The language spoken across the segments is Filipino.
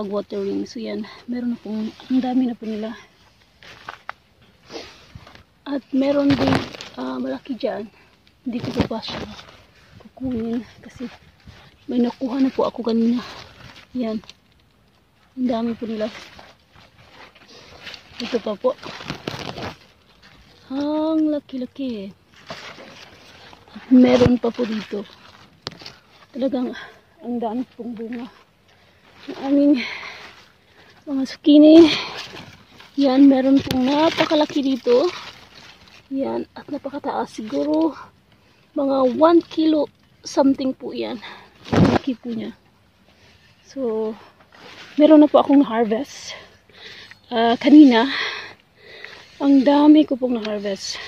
pag-watering. So yan, meron na pong, ang dami na po nila. At meron din malaki dyan. Hindi ko pa siya kukunin kasi may nakuha na po ako kanina. Yan. Ang dami po nila. Ito pa po. Ang laki-laki. Meron pa po dito. Talagang ang dami pong bunga. Ang aming mga zucchini. Yan, meron pong napakalaki dito. Yan, at napakataas. Siguro mga 1 kilo something po yan. Laki po niya. So, meron na po akong na-harvest. Kanina, ang dami ko pong na-harvest.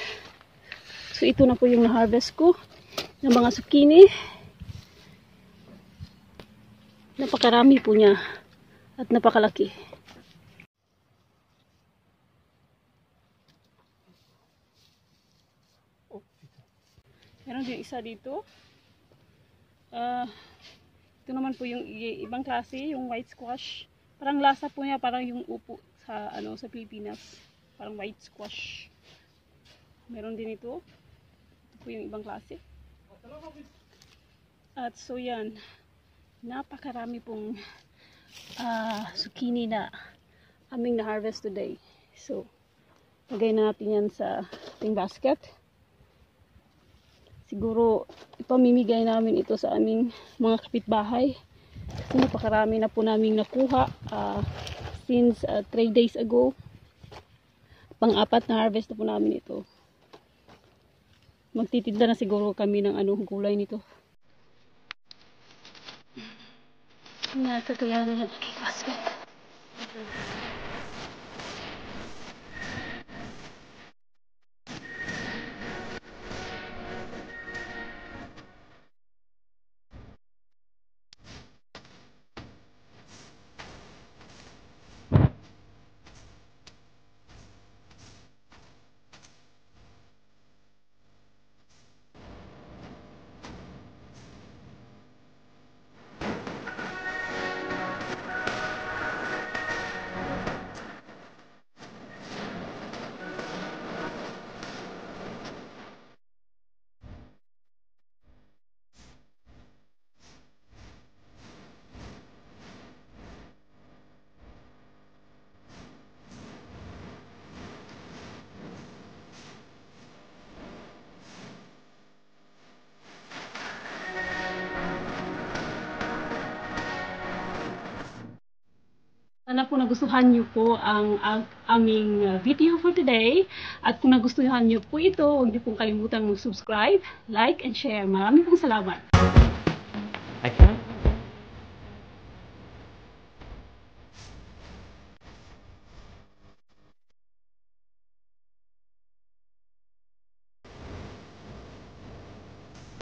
So, ito na po yung na-harvest ko ng mga zucchini. Napakarami po niya at napakalaki. Meron din isa dito. Ito naman po yung ibang klase, yung white squash. Parang lasa po niya, parang yung upo sa sa Pilipinas. Parang white squash. Meron din ito. Ito po yung ibang klase. At so yan, napakarami pong zucchini na aming na-harvest today. So, lagay natin yan sa ating basket. Siguro, ipamimigay namin ito sa aming mga kapitbahay. Kasi napakarami na po namin nakuha since 3 days ago. Pang-apat na harvest na po namin ito. Magtitinda na siguro kami ng gulay nito. Natatuya na ng aking basket. Sana po nagustuhan niyo po ang aming video for today. At kung nagustuhan niyo po ito, huwag niyo pong kalimutang mag-subscribe, like, and share. Maraming pong salamat.